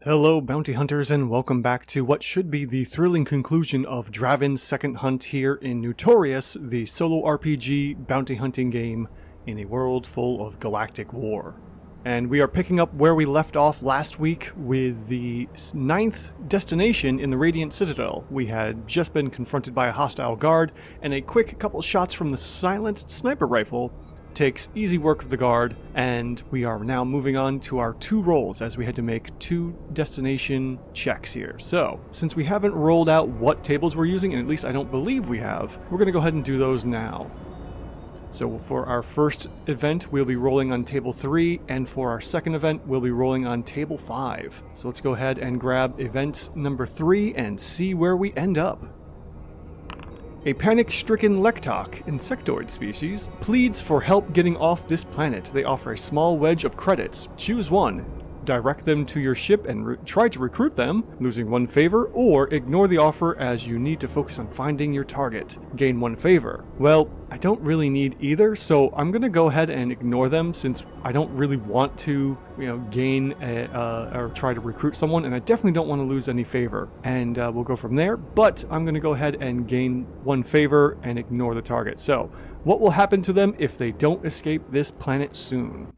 Hello bounty hunters, and welcome back to what should be the thrilling conclusion of Draven's second hunt here in Notorious, the solo RPG bounty hunting game in a world full of galactic war. And we are picking up where we left off last week with the 9th destination in the Radiant Citadel. We had just been confronted by a hostile guard, and a quick couple shots from the silenced sniper rifle takes easy work of the guard, and we are now moving on to our 2 rolls as we had to make 2 destination checks here. So, since we haven't rolled out what tables we're using, and at least I don't believe we have, we're going to go ahead and do those now. So for our first event, we'll be rolling on table 3, and for our second event, we'll be rolling on table 5. So let's go ahead and grab events number 3 and see where we end up. A panic-stricken Lektok, insectoid species, pleads for help getting off this planet. They offer a small wedge of credits. Choose one. Direct them to your ship and try to recruit them, losing 1 favor, or ignore the offer as you need to focus on finding your target. Gain 1 favor. Well, I don't really need either, so I'm going to go ahead and ignore them since I don't really want to, gain or try to recruit someone, and I definitely don't want to lose any favor. And we'll go from there, but I'm going to go ahead and gain 1 favor and ignore the target. So, what will happen to them if they don't escape this planet soon?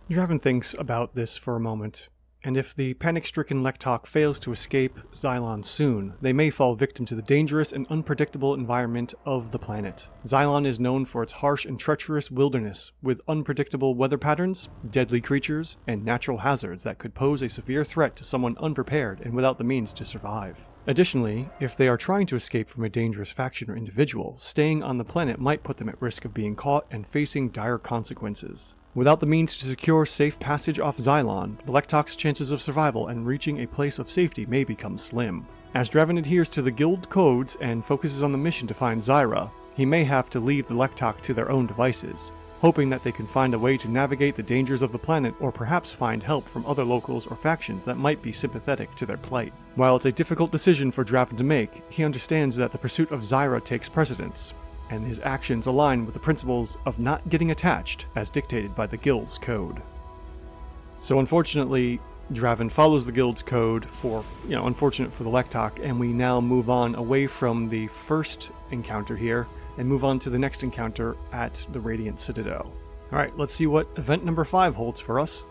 Draven thinks about this for a moment, and if the panic-stricken Lektok fails to escape Xylon soon, they may fall victim to the dangerous and unpredictable environment of the planet. Xylon is known for its harsh and treacherous wilderness, with unpredictable weather patterns, deadly creatures, and natural hazards that could pose a severe threat to someone unprepared and without the means to survive. Additionally, if they are trying to escape from a dangerous faction or individual, staying on the planet might put them at risk of being caught and facing dire consequences. Without the means to secure safe passage off Xylon, the Lektok's chances of survival and reaching a place of safety may become slim. As Draven adheres to the guild codes and focuses on the mission to find Zyra, he may have to leave the Lektok to their own devices, hoping that they can find a way to navigate the dangers of the planet or perhaps find help from other locals or factions that might be sympathetic to their plight. While it's a difficult decision for Draven to make, he understands that the pursuit of Zyra takes precedence, and his actions align with the principles of not getting attached as dictated by the guild's code. So unfortunately, Draven follows the guild's code for, unfortunate for the Lektok, and we now move on away from the first encounter here and move on to the next encounter at the Radiant Citadel. Alright, let's see what event number 5 holds for us.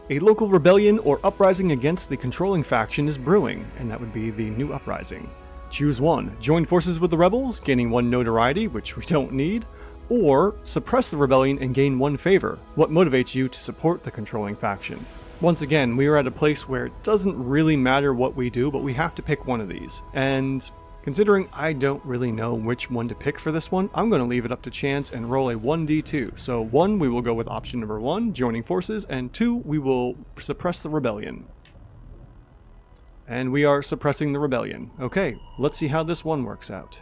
A local rebellion or uprising against the controlling faction is brewing, and that would be the new uprising. Choose one. Join forces with the rebels, gaining 1 notoriety, which we don't need, or suppress the rebellion and gain 1 favor. What motivates you to support the controlling faction? Once again, we are at a place where it doesn't really matter what we do, but we have to pick one of these. And considering I don't really know which one to pick for this one, I'm going to leave it up to chance and roll a 1d2. So 1, we will go with option number 1, joining forces, and 2, we will suppress the rebellion. And we are suppressing the rebellion. Okay, let's see how this one works out.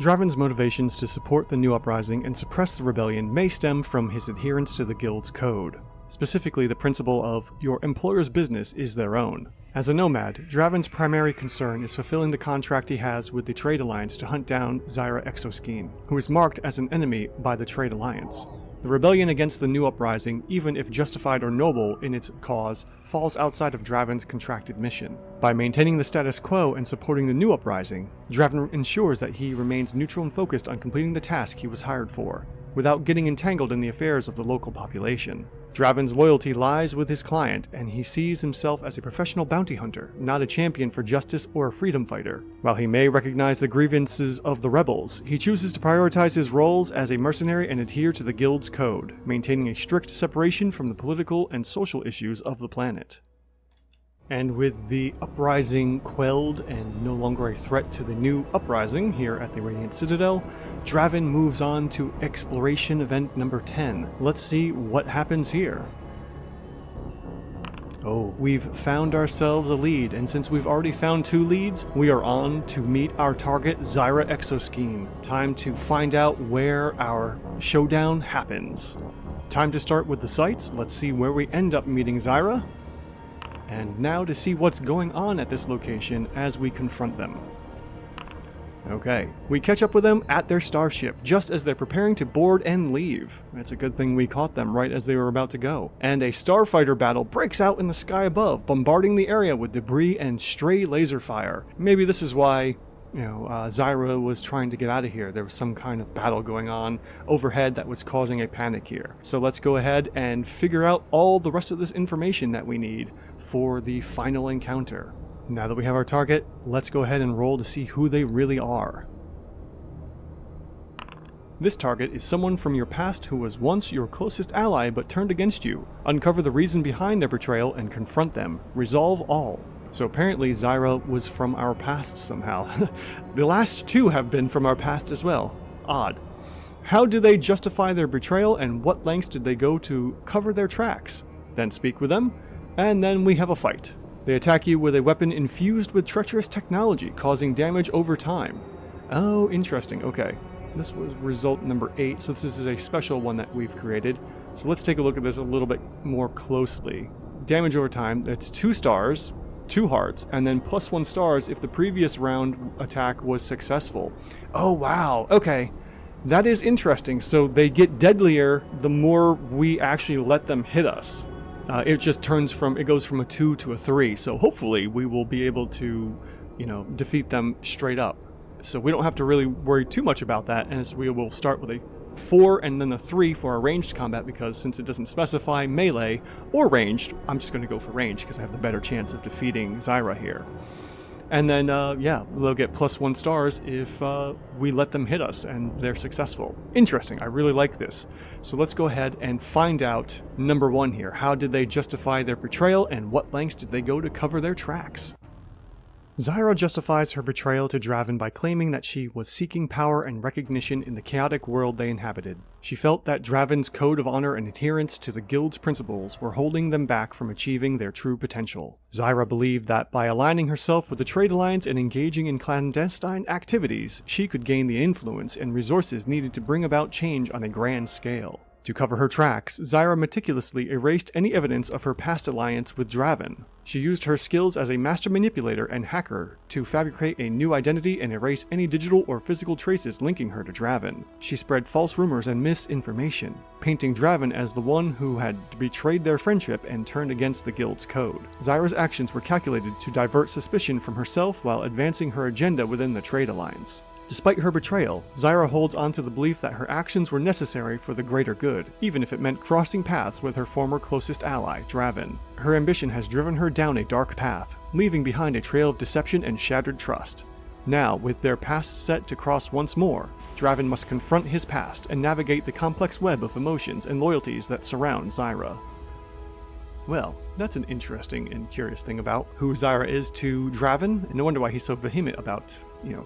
Draven's motivations to support the new uprising and suppress the rebellion may stem from his adherence to the guild's code, specifically the principle of your employer's business is their own. As a nomad, Draven's primary concern is fulfilling the contract he has with the Trade Alliance to hunt down Zyra Exoskeen, who is marked as an enemy by the Trade Alliance. The rebellion against the new uprising, even if justified or noble in its cause, falls outside of Draven's contracted mission. By maintaining the status quo and supporting the new uprising, Draven ensures that he remains neutral and focused on completing the task he was hired for, without getting entangled in the affairs of the local population. Draven's loyalty lies with his client, and he sees himself as a professional bounty hunter, not a champion for justice or a freedom fighter. While he may recognize the grievances of the rebels, he chooses to prioritize his roles as a mercenary and adhere to the guild's code, maintaining a strict separation from the political and social issues of the planet. And with the uprising quelled and no longer a threat to the new uprising here at the Radiant Citadel, Draven moves on to exploration event number 10. Let's see what happens here. Oh, we've found ourselves a lead, and since we've already found 2 leads, we are on to meet our target, Zyra Exoskeen. Time to find out where our showdown happens. Time to start with the sights. Let's see where we end up meeting Zyra. And now to see what's going on at this location as we confront them. Okay, we catch up with them at their starship, just as they're preparing to board and leave. It's a good thing we caught them right as they were about to go. And a starfighter battle breaks out in the sky above, bombarding the area with debris and stray laser fire. Maybe this is why, Zyra was trying to get out of here. There was some kind of battle going on overhead that was causing a panic here. So let's go ahead and figure out all the rest of this information that we need for the final encounter. Now that we have our target, let's go ahead and roll to see who they really are. This target is someone from your past who was once your closest ally but turned against you. Uncover the reason behind their betrayal and confront them. Resolve all. So apparently Zyra was from our past somehow. The last two have been from our past as well. Odd. How do they justify their betrayal, and what lengths did they go to cover their tracks? Then speak with them, and then we have a fight. They attack you with a weapon infused with treacherous technology, causing damage over time. Oh, interesting. Okay. This was result number 8, so this is a special one that we've created. So let's take a look at this a little bit more closely. Damage over time, that's 2 stars, 2 hearts, and then +1 stars if the previous round attack was successful. Oh, wow. Okay. That is interesting. So they get deadlier the more we actually let them hit us. It just goes from a 2 to a 3, so hopefully we will be able to, defeat them straight up. So we don't have to really worry too much about that, as we will start with a 4 and then a 3 for our ranged combat, because since it doesn't specify melee or ranged, I'm just going to go for ranged because I have the better chance of defeating Zyra here. And then, they'll get +1 stars if we let them hit us and they're successful. Interesting, I really like this. So let's go ahead and find out number 1 here. How did they justify their betrayal, and what lengths did they go to cover their tracks? Zyra justifies her betrayal to Draven by claiming that she was seeking power and recognition in the chaotic world they inhabited. She felt that Draven's code of honor and adherence to the guild's principles were holding them back from achieving their true potential. Zyra believed that by aligning herself with the Trade Alliance and engaging in clandestine activities, she could gain the influence and resources needed to bring about change on a grand scale. To cover her tracks, Zyra meticulously erased any evidence of her past alliance with Draven. She used her skills as a master manipulator and hacker to fabricate a new identity and erase any digital or physical traces linking her to Draven. She spread false rumors and misinformation, painting Draven as the one who had betrayed their friendship and turned against the guild's code. Zyra's actions were calculated to divert suspicion from herself while advancing her agenda within the Trade Alliance. Despite her betrayal, Zyra holds on to the belief that her actions were necessary for the greater good, even if it meant crossing paths with her former closest ally, Draven. Her ambition has driven her down a dark path, leaving behind a trail of deception and shattered trust. Now, with their paths set to cross once more, Draven must confront his past and navigate the complex web of emotions and loyalties that surround Zyra. Well, that's an interesting and curious thing about who Zyra is to Draven, and no wonder why he's so vehement about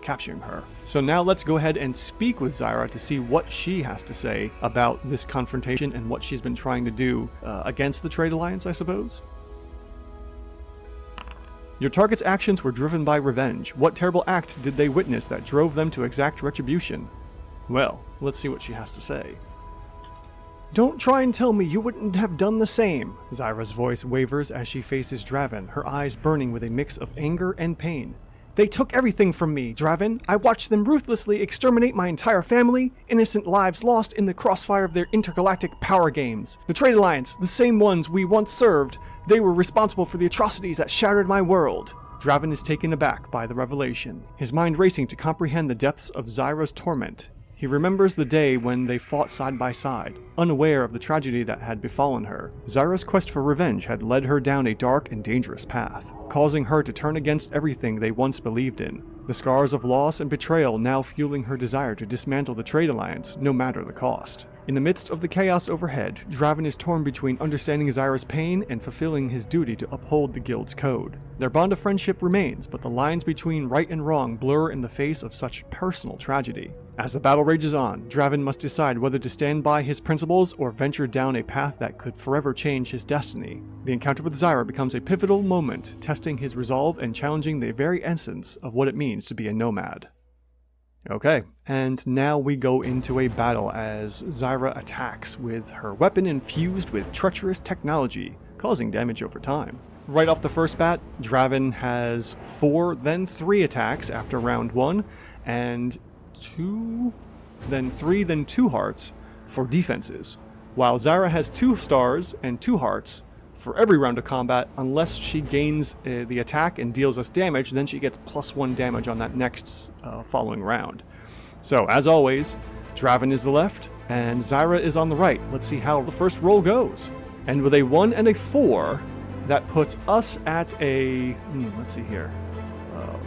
capturing her. So now let's go ahead and speak with Zyra to see what she has to say about this confrontation and what she's been trying to do against the Trade Alliance, I suppose. Your target's actions were driven by revenge. What terrible act did they witness that drove them to exact retribution? Well, let's see what she has to say. Don't try and tell me you wouldn't have done the same. Zyra's voice wavers as she faces Draven, her eyes burning with a mix of anger and pain. They took everything from me, Draven. I watched them ruthlessly exterminate my entire family, innocent lives lost in the crossfire of their intergalactic power games. The Trade Alliance, the same ones we once served, they were responsible for the atrocities that shattered my world. Draven is taken aback by the revelation, his mind racing to comprehend the depths of Zyra's torment. He remembers the day when they fought side by side, unaware of the tragedy that had befallen her. Zyra's quest for revenge had led her down a dark and dangerous path, causing her to turn against everything they once believed in. The scars of loss and betrayal now fueling her desire to dismantle the Trade Alliance, no matter the cost. In the midst of the chaos overhead, Draven is torn between understanding Zyra's pain and fulfilling his duty to uphold the guild's code. Their bond of friendship remains, but the lines between right and wrong blur in the face of such personal tragedy. As the battle rages on, Draven must decide whether to stand by his principles or venture down a path that could forever change his destiny. The encounter with Zyra becomes a pivotal moment, testing his resolve and challenging the very essence of what it means to be a nomad. Okay, and now we go into a battle as Zyra attacks with her weapon infused with treacherous technology, causing damage over time. Right off the first bat, Draven has 4, then 3 attacks after round 1, and 2, then 3, then 2 hearts for defenses, while Zyra has 2 stars and 2 hearts for every round of combat, unless she gains the attack and deals us damage, then she gets +1 damage on that next following round. So, as always, Draven is the left, and Zyra is on the right. Let's see how the first roll goes. And with a 1 and a 4, that puts us at a, let's see here,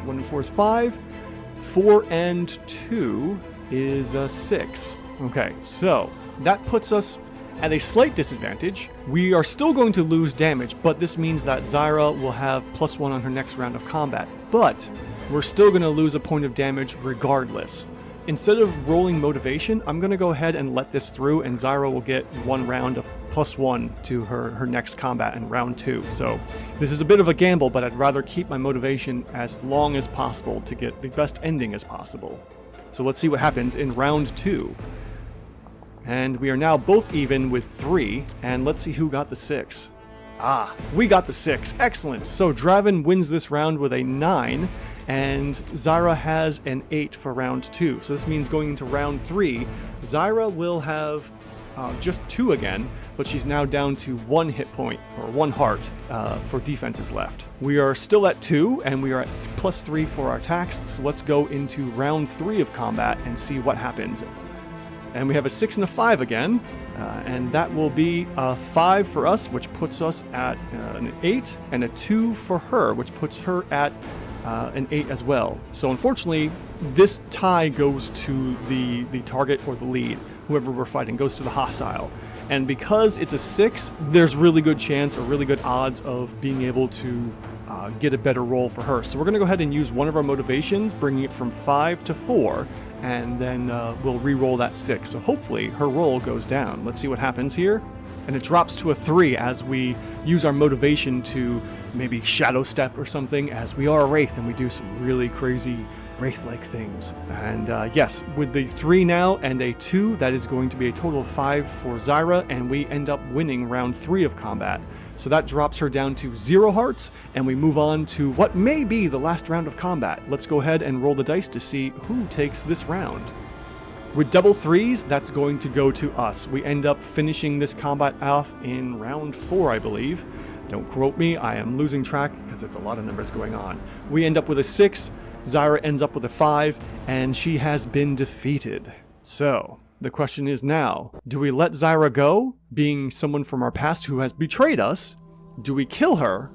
1 and 4 is 5, 4 and 2 is 6. Okay, so that puts us at a slight disadvantage. We are still going to lose damage, but this means that Zyra will have +1 on her next round of combat. But we're still going to lose a point of damage regardless. Instead of rolling motivation, I'm going to go ahead and let this through, and Zyra will get 1 round of +1 to her next combat in round 2. So this is a bit of a gamble, but I'd rather keep my motivation as long as possible to get the best ending as possible. So let's see what happens in round 2. And we are now both even with 3, and let's see who got the 6. Ah, we got the 6. Excellent. So Draven wins this round with a 9, and Zyra has an 8 for round 2. So this means going into round 3, Zyra will have just 2 again, but she's now down to 1 hit point, or 1 heart, for defenses left. We are still at 2, and we are at +3 for our attacks, so let's go into round 3 of combat and see what happens. And we have a 6 and a 5 again, and that will be a 5 for us, which puts us at an 8, and a 2 for her, which puts her at an 8 as well. So unfortunately, this tie goes to the target or the lead. Whoever we're fighting goes to the hostile. And because it's a 6, there's really good chance or really good odds of being able to get a better roll for her. So we're going to go ahead and use one of our motivations, bringing it from 5 to 4, and then we'll re-roll that 6. So hopefully her roll goes down. Let's see what happens here. And it drops to a 3 as we use our motivation to maybe shadow step or something, as we are a wraith and we do some really crazy wraith-like things. And yes, with the 3 now and a 2, that is going to be a total of 5 for Zyra, and we end up winning round 3 of combat. So that drops her down to 0 hearts, and we move on to what may be the last round of combat. Let's go ahead and roll the dice to see who takes this round. With double 3s, that's going to go to us. We end up finishing this combat off in round 4, I believe. Don't quote me, I am losing track because it's a lot of numbers going on. We end up with a 6, Zyra ends up with a 5, and she has been defeated. So, the question is now, do we let Zyra go, being someone from our past who has betrayed us? Do we kill her?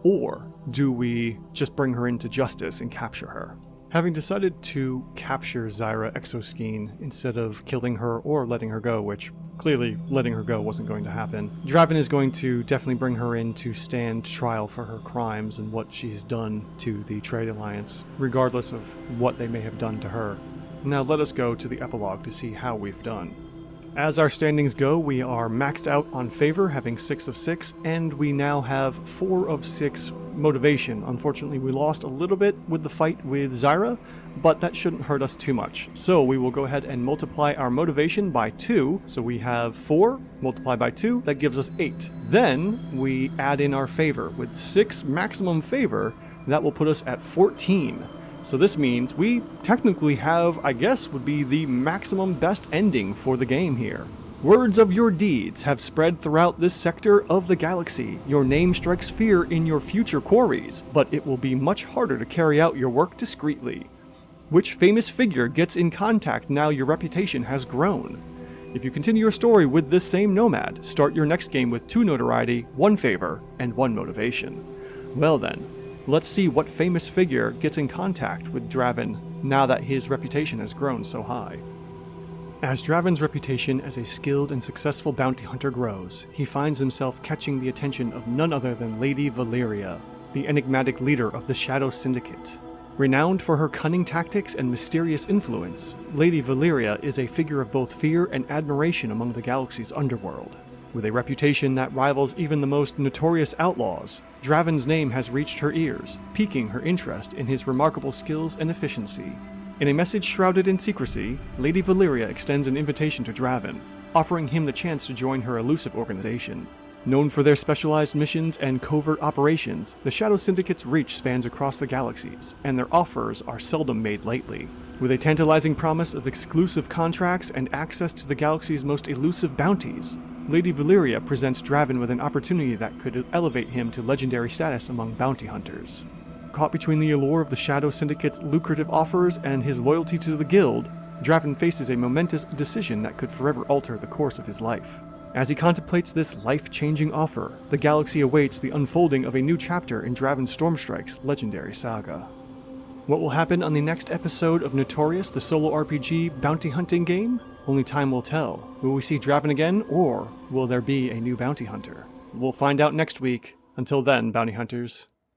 Or do we just bring her into justice and capture her? Having decided to capture Zyra Exoskeen instead of killing her or letting her go, which clearly letting her go wasn't going to happen, Draven is going to definitely bring her in to stand trial for her crimes and what she's done to the Trade Alliance, regardless of what they may have done to her. Now let us go to the epilogue to see how we've done. As our standings go, we are maxed out on favor, having 6 of 6, and we now have 4 of 6 motivation. Unfortunately, we lost a little bit with the fight with Zyra, but that shouldn't hurt us too much. So we will go ahead and multiply our motivation by 2. So we have 4 multiplied by 2, that gives us 8. Then we add in our favor. With 6 maximum favor, that will put us at 14. So this means we technically have, I guess, would be the maximum best ending for the game here. Words of your deeds have spread throughout this sector of the galaxy. Your name strikes fear in your future quarries, but it will be much harder to carry out your work discreetly. Which famous figure gets in contact now your reputation has grown? If you continue your story with this same nomad, start your next game with 2 notoriety, 1 favor, and 1 motivation. Well then, let's see what famous figure gets in contact with Draven now that his reputation has grown so high. As Draven's reputation as a skilled and successful bounty hunter grows, he finds himself catching the attention of none other than Lady Valeria, the enigmatic leader of the Shadow Syndicate. Renowned for her cunning tactics and mysterious influence, Lady Valeria is a figure of both fear and admiration among the galaxy's underworld. With a reputation that rivals even the most notorious outlaws, Draven's name has reached her ears, piquing her interest in his remarkable skills and efficiency. In a message shrouded in secrecy, Lady Valeria extends an invitation to Draven, offering him the chance to join her elusive organization. Known for their specialized missions and covert operations, the Shadow Syndicate's reach spans across the galaxies, and their offers are seldom made lightly. With a tantalizing promise of exclusive contracts and access to the galaxy's most elusive bounties, Lady Valyria presents Draven with an opportunity that could elevate him to legendary status among bounty hunters. Caught between the allure of the Shadow Syndicate's lucrative offers and his loyalty to the Guild, Draven faces a momentous decision that could forever alter the course of his life. As he contemplates this life-changing offer, the galaxy awaits the unfolding of a new chapter in Draven Stormstrike's legendary saga. What will happen on the next episode of Notorious, the solo RPG bounty hunting game? Only time will tell. Will we see Draven again, or will there be a new bounty hunter? We'll find out next week. Until then, bounty hunters,